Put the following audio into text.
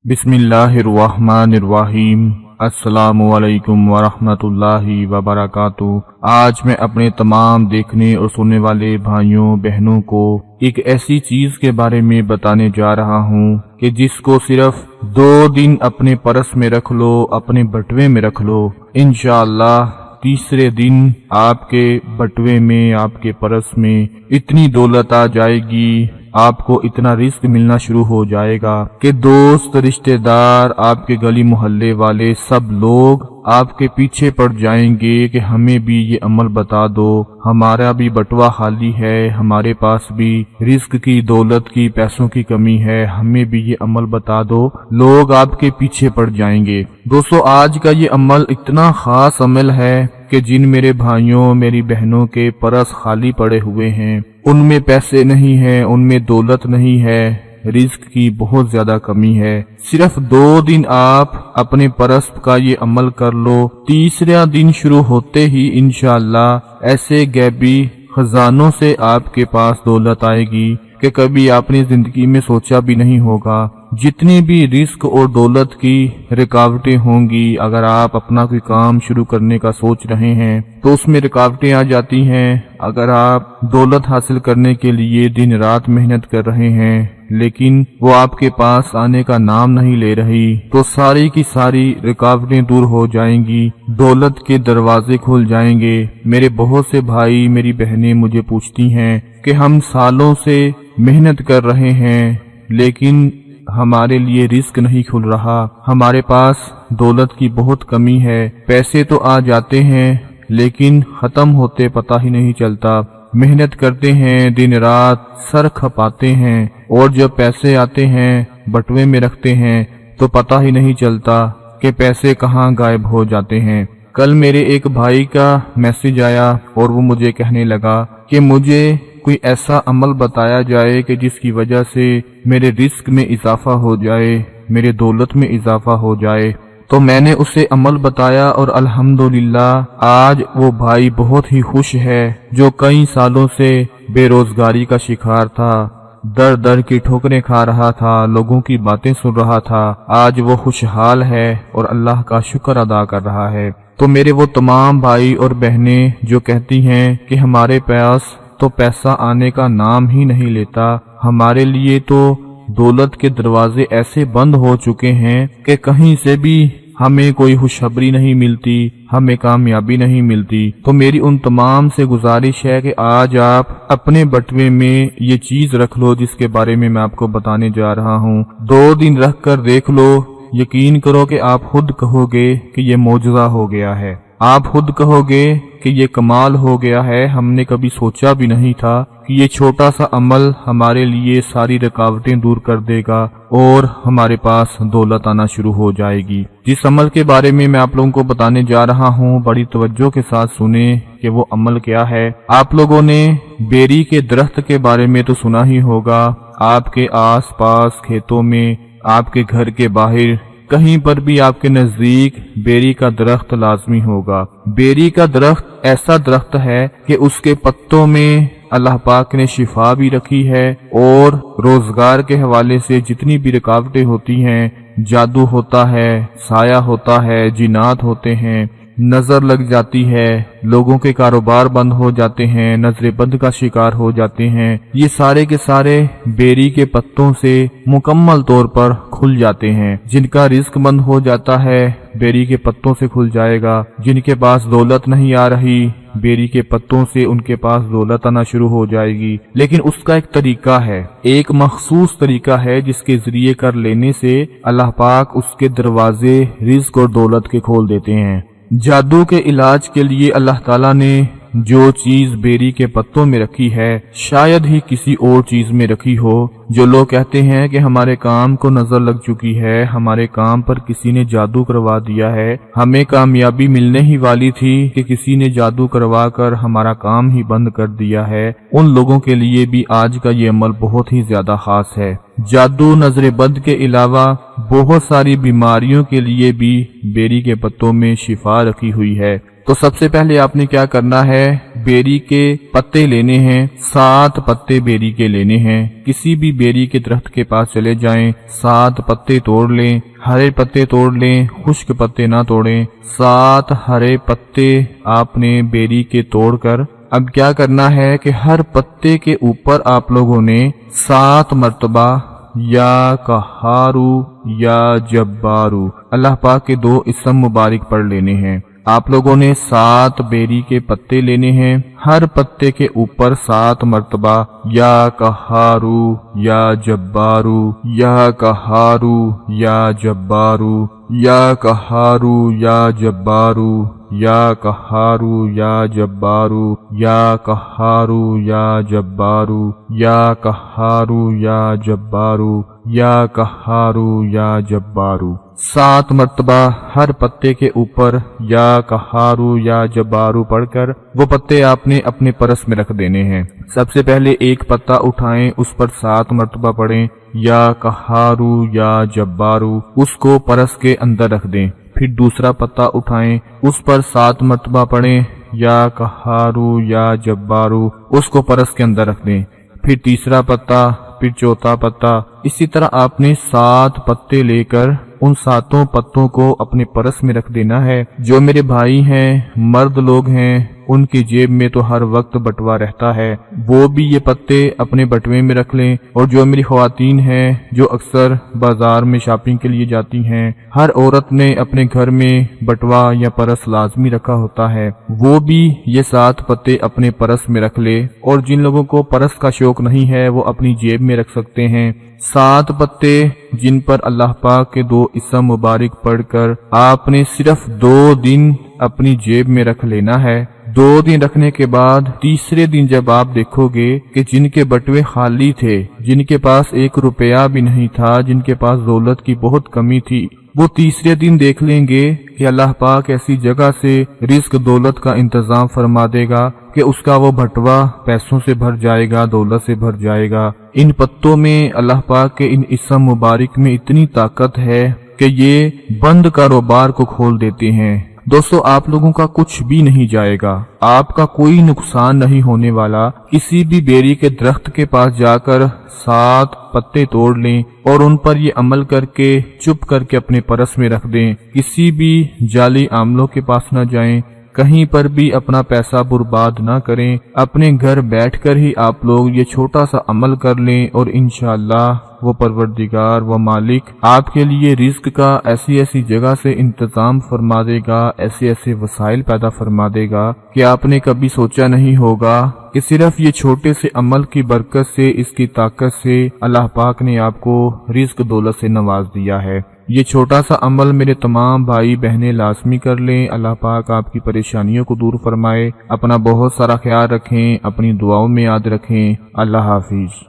बिस्मिल्लाहिर्रहमानिर्रहीम। अस्सलामुअलैकुम वरहमतुल्लाहि वबरकातुहू। आज मैं अपने तमाम देखने और सुनने वाले भाइयों बहनों को एक ऐसी चीज के बारे में बताने जा रहा हूँ कि जिसको सिर्फ 2 दिन अपने पर्स में रख लो, अपने बटुए में रख लो, इंशाअल्लाह तीसरे दिन आपके बटुए में, आपके पर्स में इतनी दौलत आ जाएगी, आपको इतना रिस्क मिलना शुरू हो जाएगा कि दोस्त, रिश्तेदार, आपके गली मोहल्ले वाले सब लोग आपके पीछे पड़ जाएंगे कि हमें भी ये अमल बता दो, हमारा भी बटुआ खाली है, हमारे पास भी रिस्क की, दौलत की, पैसों की कमी है, हमें भी ये अमल बता दो। लोग आपके पीछे पड़ जाएंगे। दोस्तों, आज का ये अमल इतना खास अमल है कि जिन मेरे भाइयों, मेरी बहनों के पर्स खाली पड़े हुए हैं, उनमें पैसे नहीं है, उनमें दौलत नहीं है, रिस्क की बहुत ज्यादा कमी है, सिर्फ 2 दिन आप अपने पर्स का ये अमल कर लो, तीसरा दिन शुरू होते ही इंशाअल्लाह ऐसे गैबी खजानों से आपके पास दौलत आएगी कि कभी आपने जिंदगी में सोचा भी नहीं होगा। जितनी भी रिस्क और दौलत की रुकावटें होंगी, अगर आप अपना कोई काम शुरू करने का सोच रहे हैं तो उसमें रुकावटें आ जाती हैं। अगर आप दौलत हासिल करने के लिए दिन रात मेहनत कर रहे हैं लेकिन वो आपके पास आने का नाम नहीं ले रही, तो सारी की सारी रुकावटें दूर हो जाएंगी, दौलत के दरवाजे खुल जाएंगे। मेरे बहुत से भाई, मेरी बहनें मुझे पूछती हैं कि हम सालों से मेहनत कर रहे हैं लेकिन हमारे लिए रिस्क नहीं खुल रहा, हमारे पास दौलत की बहुत कमी है, पैसे तो आ जाते हैं लेकिन खत्म होते पता ही नहीं चलता, मेहनत करते हैं, दिन रात सर खपाते हैं और जब पैसे आते हैं, बटुए में रखते हैं तो पता ही नहीं चलता कि पैसे कहाँ गायब हो जाते हैं। कल मेरे एक भाई का मैसेज आया और वो मुझे कहने लगा कि मुझे कोई ऐसा अमल बताया जाए कि जिसकी वजह से मेरे रिस्क में इजाफा हो जाए, मेरे दौलत में इजाफा हो जाए। तो मैंने उसे अमल बताया और अल्हम्दुलिल्लाह आज वो भाई बहुत ही खुश है, जो कई सालों से बेरोजगारी का शिकार था, दर दर की ठोकरें खा रहा था, लोगों की बातें सुन रहा था, आज वो खुशहाल है और अल्लाह का शुक्र अदा कर रहा है। तो मेरे वो तमाम भाई और बहनें जो कहती हैं कि हमारे पास तो पैसा आने का नाम ही नहीं लेता, हमारे लिए तो दौलत के दरवाजे ऐसे बंद हो चुके हैं कि कहीं से भी हमें कोई खुशखबरी नहीं मिलती, हमें कामयाबी नहीं मिलती, तो मेरी उन तमाम से गुजारिश है कि आज आप अपने बटुए में ये चीज रख लो जिसके बारे में मैं आपको बताने जा रहा हूँ। 2 दिन रख कर देख लो, यकीन करो कि आप खुद कहोगे कि ये मौजज़ा हो गया है, आप खुद कहोगे कि ये कमाल हो गया है, हमने कभी सोचा भी नहीं था कि ये छोटा सा अमल हमारे लिए सारी रुकावटें दूर कर देगा और हमारे पास दौलत आना शुरू हो जाएगी। जिस अमल के बारे में मैं आप लोगों को बताने जा रहा हूँ, बड़ी तवज्जो के साथ सुने कि वो अमल क्या है। आप लोगों ने बेरी के दरख्त के बारे में तो सुना ही होगा, आपके आस पास खेतों में, आपके घर के बाहर, कहीं पर भी आपके नजदीक बेरी का दरख्त लाजमी होगा। बेरी का दरख्त ऐसा दरख्त है कि उसके पत्तों में अल्लाह पाक ने शिफा भी रखी है और रोजगार के हवाले से जितनी भी रुकावटें होती हैं, जादू होता है, साया होता है, जिन्नात होते हैं, नजर लग जाती है, लोगों के कारोबार बंद हो जाते हैं, नजरे बंद का शिकार हो जाते हैं, ये सारे के सारे बेरी के पत्तों से मुकम्मल तौर पर खुल जाते हैं। जिनका रिस्क बंद हो जाता है बेरी के पत्तों से खुल जाएगा, जिनके पास दौलत नहीं आ रही बेरी के पत्तों से उनके पास दौलत आना शुरू हो जाएगी। लेकिन उसका एक तरीका है, एक मखसूस तरीका है जिसके जरिए कर लेने से अल्लाह पाक उसके दरवाजे रिस्क और दौलत के खोल देते हैं। जादू के इलाज के लिए अल्लाह ताला ने जो चीज बेरी के पत्तों में रखी है शायद ही किसी और चीज में रखी हो। जो लोग कहते हैं कि हमारे काम को नजर लग चुकी है, हमारे काम पर किसी ने जादू करवा दिया है, हमें कामयाबी मिलने ही वाली थी कि किसी ने जादू करवा कर हमारा काम ही बंद कर दिया है, उन लोगों के लिए भी आज का ये अमल बहुत ही ज्यादा खास है। जादू, नजरे बद के अलावा बहुत सारी बीमारियों के लिए भी बेरी के पत्तों में शिफा रखी हुई है। تو سب سے پہلے آپ نے کیا کرنا ہے، بیری کے پتے لینے ہیں، 7 پتے بیری کے لینے ہیں۔ کسی بھی بیری کے درخت کے پاس چلے جائیں، 7 پتے توڑ لیں، ہرے پتے توڑ لیں، خشک پتے نہ توڑیں۔ 7 ہرے پتے آپ نے بیری کے توڑ کر اب کیا کرنا ہے کہ ہر پتے کے اوپر آپ لوگوں نے 7 مرتبہ یا قہارو یا جبارو اللہ پاک کے 2 اسم مبارک پڑھ لینے ہیں۔ آپ لوگوں نے 7 بیری کے پتے لینے ہیں، ہر پتے کے اوپر 7 مرتبہ یا قہارو یا جبارو یا قہارو یا جبارو یا قہارو یا جبارو یا قہارو یا جبارو یا قہارو یا جبارو یا قہارو یا جبارو یا قہارو یا جبارو 7 مرتبہ ہر پتے کے اوپر یا قہارو یا جبارو پڑھ کر وہ پتے آپ نے اپنے پرس میں رکھ دینے ہیں۔ سب سے پہلے ایک پتا اٹھائیں، اس پر 7 مرتبہ پڑھیں یا قہارو یا جبارو، اس کو پرس کے اندر رکھ دیں۔ پھر دوسرا پتا اٹھائیں، اس پر 7 مرتبہ پڑھیں یا قہارو یا جبارو، اس کو پرس کے اندر رکھ دیں۔ پھر تیسرا پتا، پھر چوتھا پتا، اسی طرح آپ نے 7 پتے لے کر ان 7 پتوں کو اپنے پرس میں رکھ دینا ہے۔ جو میرے بھائی ہیں، مرد لوگ ہیں، ان کی جیب میں تو ہر وقت بٹوا رہتا ہے، وہ بھی یہ پتے اپنے بٹوے میں رکھ لیں۔ اور جو میری خواتین ہیں جو اکثر بازار میں شاپنگ کے لیے جاتی ہیں، ہر عورت نے اپنے گھر میں بٹوا یا پرس لازمی رکھا ہوتا ہے، وہ بھی یہ 7 پتے اپنے پرس میں رکھ لے۔ اور جن لوگوں کو پرس کا شوق نہیں ہے وہ اپنی جیب میں رکھ سکتے ہیں۔ 7 پتے جن پر اللہ پاک کے 2 اسم مبارک پڑھ کر آپ نے صرف 2 دن اپنی جیب میں رکھ لینا ہے۔ 2 دن رکھنے کے بعد تیسرے دن جب آپ دیکھو گے کہ جن کے بٹوے خالی تھے، جن کے پاس 1 روپیہ بھی نہیں تھا، جن کے پاس دولت کی بہت کمی تھی، وہ تیسرے دن دیکھ لیں گے کہ اللہ پاک ایسی جگہ سے رزق دولت کا انتظام فرما دے گا کہ اس کا وہ بٹوا پیسوں سے بھر جائے گا، دولت سے بھر جائے گا۔ ان پتوں میں اللہ پاک کے ان اسم مبارک میں اتنی طاقت ہے کہ یہ بند کاروبار کو کھول دیتے ہیں۔ دوستو، آپ لوگوں کا کچھ بھی نہیں جائے گا، آپ کا کوئی نقصان نہیں ہونے والا۔ کسی بھی بیری کے درخت کے پاس جا کر 7 پتے توڑ لیں اور ان پر یہ عمل کر کے چپ کر کے اپنے پرس میں رکھ دیں۔ کسی بھی جعلی عاملوں کے پاس نہ جائیں، کہیں پر بھی اپنا پیسہ برباد نہ کریں۔ اپنے گھر بیٹھ کر ہی آپ لوگ یہ چھوٹا سا عمل کر لیں اور انشاءاللہ وہ پروردگار و مالک آپ کے لیے رزق کا ایسی ایسی جگہ سے انتظام فرما دے گا، ایسے ایسے وسائل پیدا فرما دے گا کہ آپ نے کبھی سوچا نہیں ہوگا کہ صرف یہ چھوٹے سے عمل کی برکت سے، اس کی طاقت سے اللہ پاک نے آپ کو رزق دولت سے نواز دیا ہے۔ یہ چھوٹا سا عمل میرے تمام بھائی بہنیں لازمی کر لیں۔ اللہ پاک آپ کی پریشانیوں کو دور فرمائے۔ اپنا بہت سارا خیال رکھیں، اپنی دعاؤں میں یاد رکھیں۔ اللہ حافظ۔